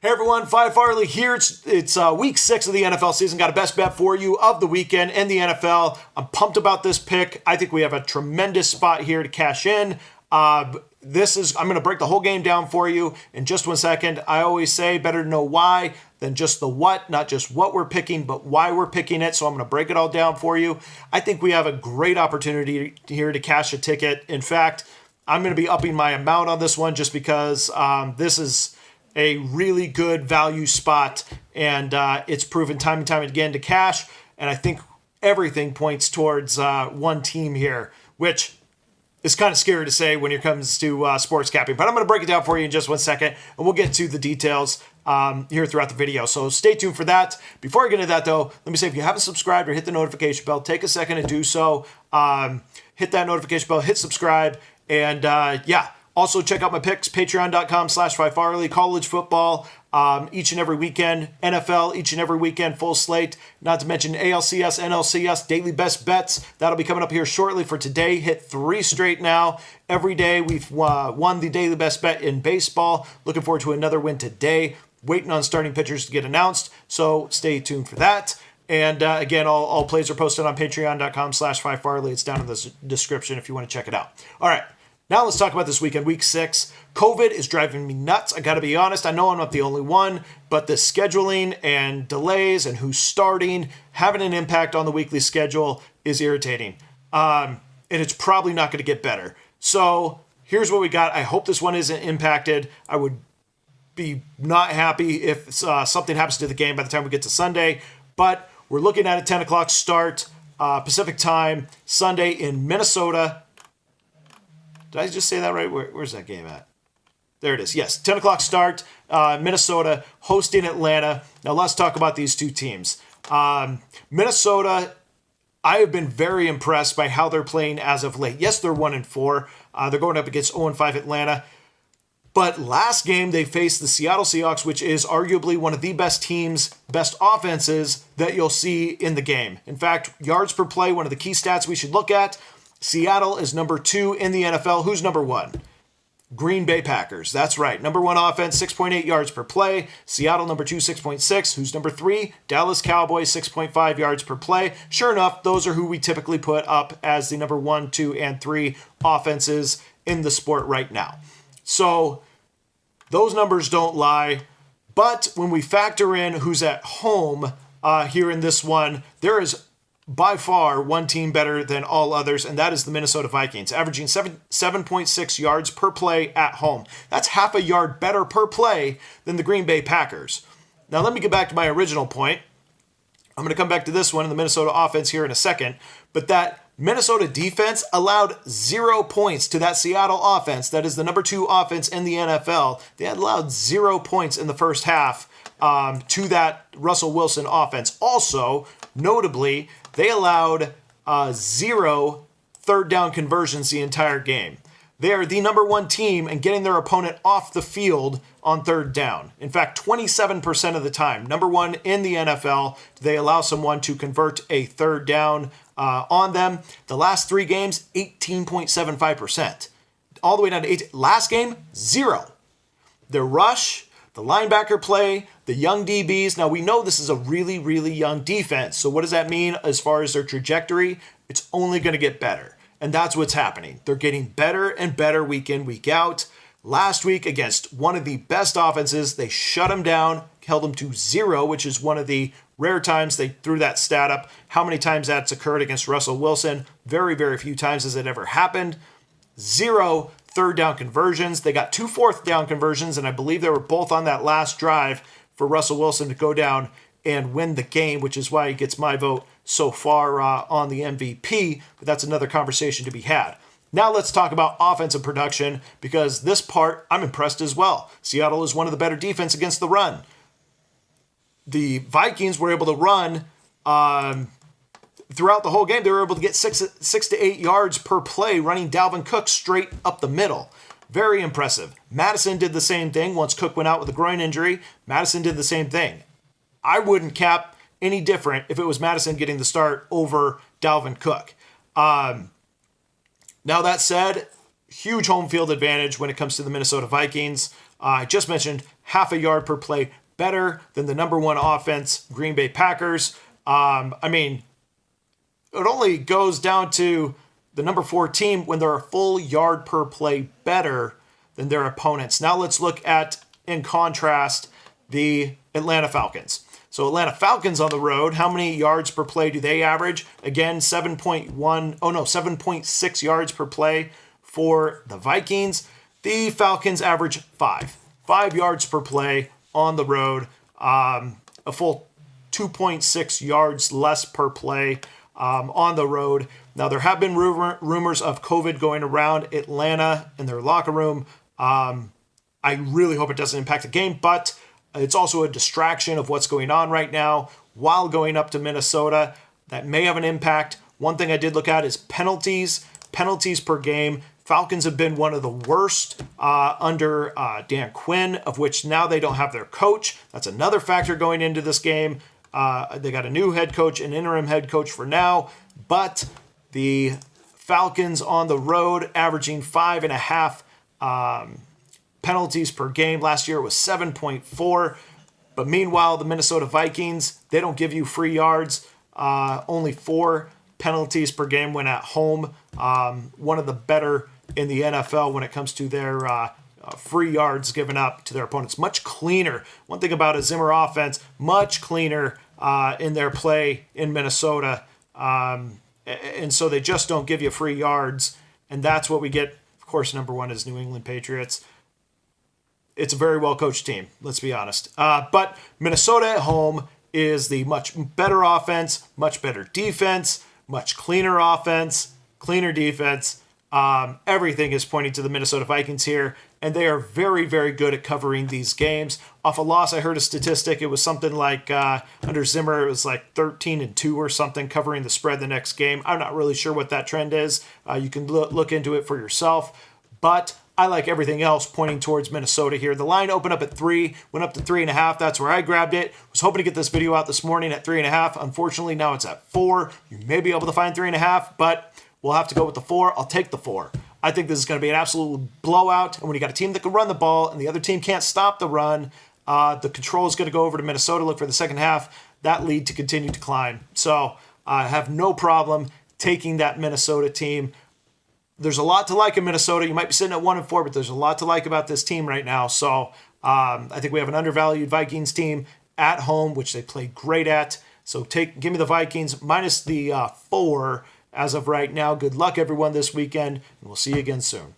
Hey everyone, Phi Farley here. It's week 6 of the NFL season. Got a best bet for you of the weekend in the NFL. I'm pumped about this pick. I think we have a tremendous spot here to cash in. I'm going to break the whole game down for you in just 1 second. I always say better to know why than just the what, not just what we're picking, but why we're picking it. So I'm going to break it all down for you. I think we have a great opportunity here to cash a ticket. In fact, I'm going to be upping my amount on this one just because this is a really good value spot, and it's proven time and time again to cash. And I think everything points towards one team here, which is kind of scary to say when it comes to sports capping. But I'm going to break it down for you in just 1 second, and we'll get to the details here throughout the video. So stay tuned for that. Before I get into that, though, let me say if you haven't subscribed or hit the notification bell, take a second to do so. Hit that notification bell, hit subscribe, and also, check out my picks, patreon.com/PhiFarley, college football each and every weekend, NFL each and every weekend, full slate, not to mention ALCS, NLCS, daily best bets. That'll be coming up here shortly. For today, hit 3 straight now. Every day we've won the daily best bet in baseball. Looking forward to another win today. Waiting on starting pitchers to get announced, so stay tuned for that. And again, all plays are posted on patreon.com/PhiFarley. It's down in the description if you want to check it out. All right. Now let's talk about this weekend, week 6. COVID is driving me nuts. I got to be honest. I know I'm not the only one, but the scheduling and delays and who's starting having an impact on the weekly schedule is irritating. And it's probably not going to get better. So here's what we got. I hope this one isn't impacted. I would be not happy if something happens to the game by the time we get to Sunday. But we're looking at a 10 o'clock start, Pacific time, Sunday in Minnesota. Did I just say that right? Where's that game at? There it is. Yes, 10 o'clock start, Minnesota hosting Atlanta. Now let's talk about these two teams. Minnesota, I have been very impressed by how they're playing as of late. Yes, they're 1-4. They're going up against 0-5 Atlanta. But last game, they faced the Seattle Seahawks, which is arguably one of the best teams, best offenses that you'll see in the game. In fact, yards per play, one of the key stats we should look at. Seattle is number 2 in the NFL. Who's number 1? Green Bay Packers. That's right. Number 1 offense, 6.8 yards per play. Seattle, number 2, 6.6. Who's number 3? Dallas Cowboys, 6.5 yards per play. Sure enough, those are who we typically put up as the number 1, 2, and 3 offenses in the sport right now. So those numbers don't lie. But when we factor in who's at home here in this one, there is by far one team better than all others, and that is the Minnesota Vikings, averaging 7.6 yards per play at home. That's half a yard better per play than the Green Bay Packers. Now let me get back to my original point. I'm going to come back to this one in the Minnesota offense here in a second, but that Minnesota defense allowed 0 points to that Seattle offense. That is the number 2 offense in the NFL. They had allowed 0 points in the first half to that Russell Wilson offense. Also, notably, they allowed 0 third down conversions the entire game. They are the number 1 team in getting their opponent off the field on third down. In fact, 27% of the time, number 1 in the NFL, they allow someone to convert a third down on them. The last 3 games, 18.75%. All the way down to 8. Last game, 0. Their rush, the linebacker play, the young DBs. Now, we know this is a really, really young defense. So what does that mean as far as their trajectory? It's only going to get better. And that's what's happening. They're getting better and better week in, week out. Last week against one of the best offenses, they shut them down, held them to 0, which is one of the rare times they threw that stat up. How many times that's occurred against Russell Wilson? Very, very few times has it ever happened. 0 third down conversions. They got 2 fourth down conversions, and I believe they were both on that last drive for Russell Wilson to go down and win the game, which is why he gets my vote so far on the MVP, but that's another conversation to be had. Now let's talk about offensive production, because this part I'm impressed as well. Seattle is one of the better defense against the run. The Vikings were able to run throughout the whole game. They were able to get 6 to 8 yards per play running Dalvin Cook straight up the middle. Very impressive. Madison did the same thing. Once Cook went out with a groin injury, Madison did the same thing. I wouldn't cap any different if it was Madison getting the start over Dalvin Cook. Now that said, huge home field advantage when it comes to the Minnesota Vikings. I just mentioned half a yard per play better than the number one offense, Green Bay Packers. I mean, it only goes down to the number 4 team when they're a full yard per play better than their opponents. Now let's look at, in contrast, the Atlanta Falcons. So Atlanta Falcons on the road, how many yards per play do they average? Again, 7.6 yards per play for the Vikings. The Falcons average 5 yards per play on the road, a full 2.6 yards less per play on the road. Now, there have been rumors of COVID going around Atlanta in their locker room. I really hope it doesn't impact the game, but it's also a distraction of what's going on right now while going up to Minnesota. That may have an impact. One thing I did look at is penalties per game. Falcons have been one of the worst under Dan Quinn, of which now they don't have their coach. That's another factor going into this game. They got a new head coach, an interim head coach for now, but the Falcons on the road averaging 5.5 penalties per game. Last year it was 7.4. But meanwhile, the Minnesota Vikings, they don't give you free yards. Only 4 penalties per game when at home. One of the better in the NFL when it comes to their free yards given up to their opponents. Much cleaner. One thing about a Zimmer offense, much cleaner in their play in Minnesota. And so they just don't give you free yards. And that's what we get. Of course, number 1 is New England Patriots. It's a very well-coached team, let's be honest. But Minnesota at home is the much better offense, much better defense, much cleaner offense, cleaner defense. Everything is pointing to the Minnesota Vikings here, and they are very, very good at covering these games. Off a loss, I heard a statistic. It was something like under Zimmer, it was like 13-2 or something, covering the spread the next game. I'm not really sure what that trend is. You can look into it for yourself, but I like everything else pointing towards Minnesota here. The line opened up at 3, went up to 3.5. That's where I grabbed it. Was hoping to get this video out this morning at 3.5. Unfortunately, now it's at 4. You may be able to find 3.5, but we'll have to go with the 4. I'll take the 4. I think this is going to be an absolute blowout. And when you got a team that can run the ball and the other team can't stop the run, the control is going to go over to Minnesota. Look for the second half. That lead to continue to climb. So I have no problem taking that Minnesota team. There's a lot to like in Minnesota. You might be sitting at 1-4, but there's a lot to like about this team right now. So I think we have an undervalued Vikings team at home, which they played great at. So give me the Vikings minus the 4 as of right now. Good luck, everyone, this weekend, and we'll see you again soon.